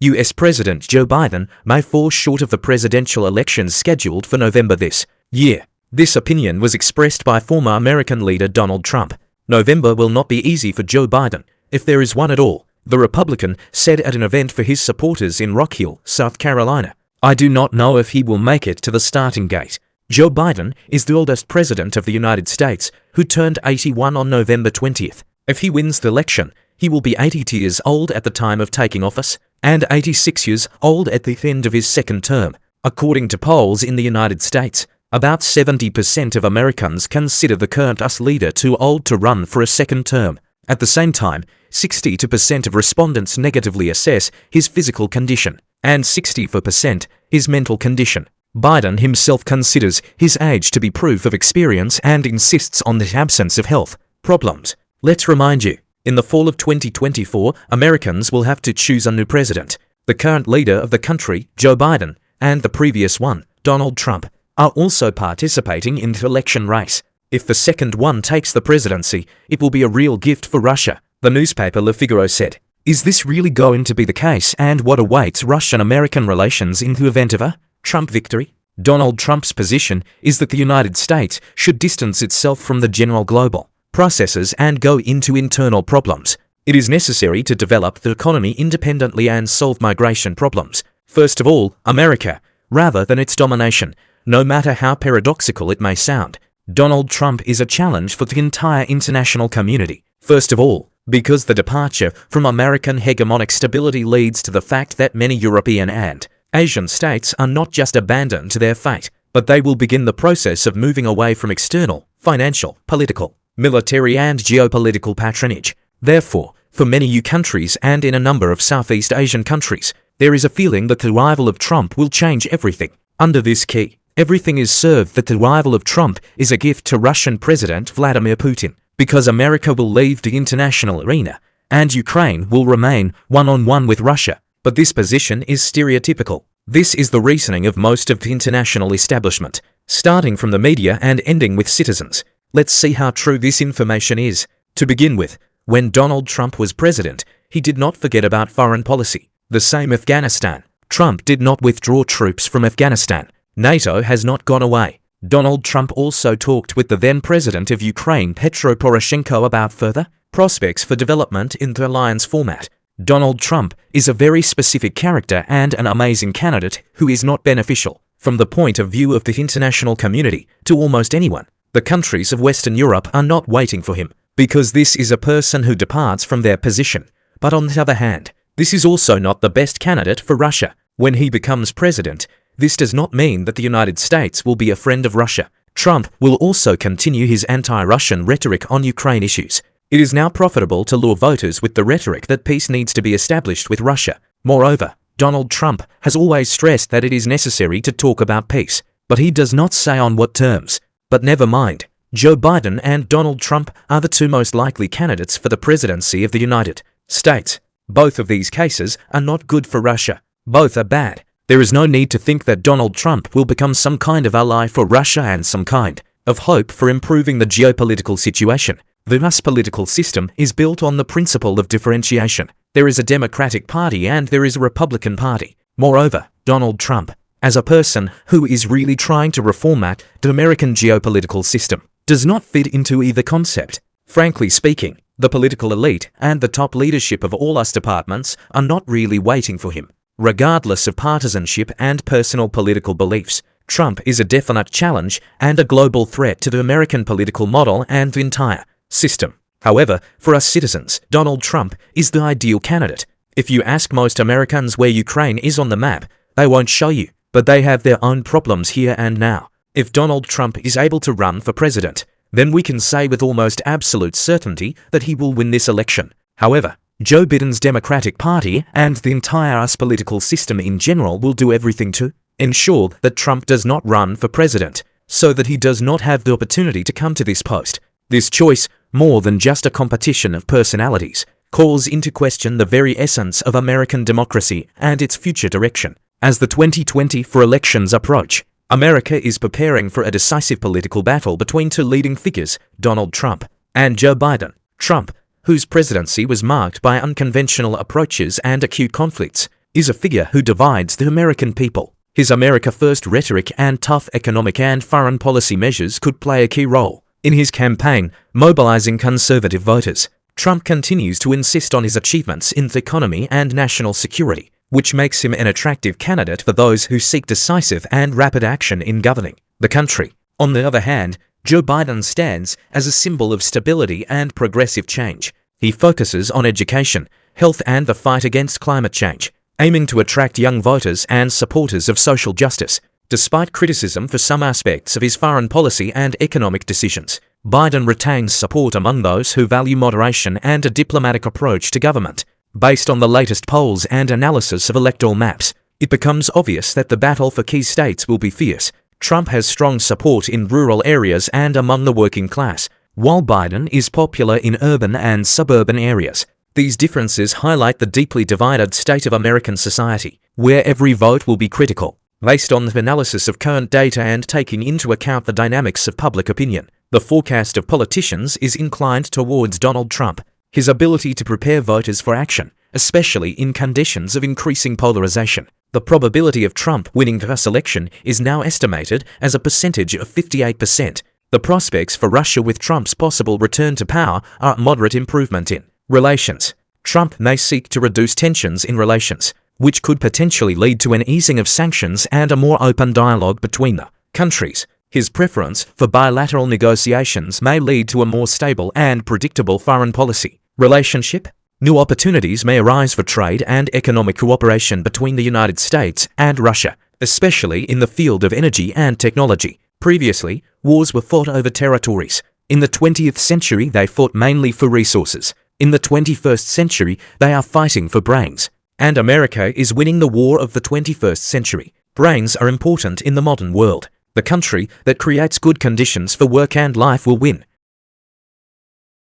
US President Joe Biden may fall short of the presidential elections scheduled for November this year. This opinion was expressed by former American leader Donald Trump. November will not be easy for Joe Biden, if there is one at all, the Republican said at an event for his supporters in Rock Hill, South Carolina. I do not know if he will make it to the starting gate. Joe Biden is the oldest president of the United States, who turned 81 on November 20th. If he wins the election, he will be 82 years old at the time of taking office, and 86 years old at the end of his second term. According to polls in the United States, about 70% of Americans consider the current US leader too old to run for a second term. At the same time, 62% of respondents negatively assess his physical condition, and 64% his mental condition. Biden himself considers his age to be proof of experience and insists on the absence of health problems. Let's remind you, in the fall of 2024, Americans will have to choose a new president. The current leader of the country, Joe Biden, and the previous one, Donald Trump, are also participating in the election race. If the second one takes the presidency, it will be a real gift for Russia, the newspaper Le Figaro said. Is this really going to be the case, and what awaits Russian-American relations in the event of a Trump victory? Donald Trump's position is that the United States should distance itself from the general global processes and go into internal problems. It is necessary to develop the economy independently and solve migration problems. First of all, America, rather than its domination, no matter how paradoxical it may sound. Donald Trump is a challenge for the entire international community. First of all, because the departure from American hegemonic stability leads to the fact that many European and Asian states are not just abandoned to their fate, but they will begin the process of moving away from external, financial, political, military and geopolitical patronage. Therefore, for many EU countries and in a number of Southeast Asian countries, there is a feeling that the arrival of Trump will change everything. Under this key, everything is served that the arrival of Trump is a gift to Russian President Vladimir Putin, because America will leave the international arena, and Ukraine will remain one-on-one with Russia. But this position is stereotypical. This is the reasoning of most of the international establishment, starting from the media and ending with citizens. Let's see how true this information is. To begin with, when Donald Trump was president, he did not forget about foreign policy. The same Afghanistan. Trump did not withdraw troops from Afghanistan. NATO has not gone away. Donald Trump also talked with the then president of Ukraine, Petro Poroshenko, about further prospects for development in the alliance format. Donald Trump is a very specific character and an amazing candidate who is not beneficial, from the point of view of the international community, to almost anyone. The countries of Western Europe are not waiting for him, because this is a person who departs from their position. But on the other hand, this is also not the best candidate for Russia. When he becomes president, this does not mean that the United States will be a friend of Russia. Trump will also continue his anti-Russian rhetoric on Ukraine issues. It is now profitable to lure voters with the rhetoric that peace needs to be established with Russia. Moreover, Donald Trump has always stressed that it is necessary to talk about peace, but he does not say on what terms. But never mind, Joe Biden and Donald Trump are the two most likely candidates for the presidency of the United States. Both of these cases are not good for Russia. Both are bad. There is no need to think that Donald Trump will become some kind of ally for Russia and some kind of hope for improving the geopolitical situation. The US political system is built on the principle of differentiation. There is a Democratic Party and there is a Republican Party. Moreover, Donald Trump, as a person who is really trying to reformat the American geopolitical system, does not fit into either concept. Frankly speaking, the political elite and the top leadership of all US departments are not really waiting for him. Regardless of partisanship and personal political beliefs, Trump is a definite challenge and a global threat to the American political model and the entire system. However, for us citizens, Donald Trump is the ideal candidate. If you ask most Americans where Ukraine is on the map, they won't show you, but they have their own problems here and now. If Donald Trump is able to run for president, then we can say with almost absolute certainty that he will win this election. However, Joe Biden's Democratic Party and the entire US political system in general will do everything to ensure that Trump does not run for president, so that he does not have the opportunity to come to this post. This choice, more than just a competition of personalities, calls into question the very essence of American democracy and its future direction. As the 2024 elections approach, America is preparing for a decisive political battle between two leading figures, Donald Trump and Joe Biden. Trump, whose presidency was marked by unconventional approaches and acute conflicts, is a figure who divides the American people. His America First rhetoric and tough economic and foreign policy measures could play a key role in his campaign, mobilizing conservative voters. Trump continues to insist on his achievements in the economy and national security, which makes him an attractive candidate for those who seek decisive and rapid action in governing the country. On the other hand, Joe Biden stands as a symbol of stability and progressive change. He focuses on education, health and the fight against climate change, aiming to attract young voters and supporters of social justice. Despite criticism for some aspects of his foreign policy and economic decisions, Biden retains support among those who value moderation and a diplomatic approach to government. Based on the latest polls and analysis of electoral maps, it becomes obvious that the battle for key states will be fierce. Trump has strong support in rural areas and among the working class, while Biden is popular in urban and suburban areas. These differences highlight the deeply divided state of American society, where every vote will be critical. Based on the analysis of current data and taking into account the dynamics of public opinion, the forecast of politicians is inclined towards Donald Trump. His ability to prepare voters for action, especially in conditions of increasing polarization. The probability of Trump winning this election is now estimated as a percentage of 58%. The prospects for Russia with Trump's possible return to power are a moderate improvement in relations. Trump may seek to reduce tensions in relations, which could potentially lead to an easing of sanctions and a more open dialogue between the countries. His preference for bilateral negotiations may lead to a more stable and predictable foreign policy relationship. New opportunities may arise for trade and economic cooperation between the United States and Russia, especially in the field of energy and technology. Previously, wars were fought over territories. In the 20th century, they fought mainly for resources. In the 21st century, they are fighting for brains. And America is winning the war of the 21st century. Brains are important in the modern world. The country that creates good conditions for work and life will win.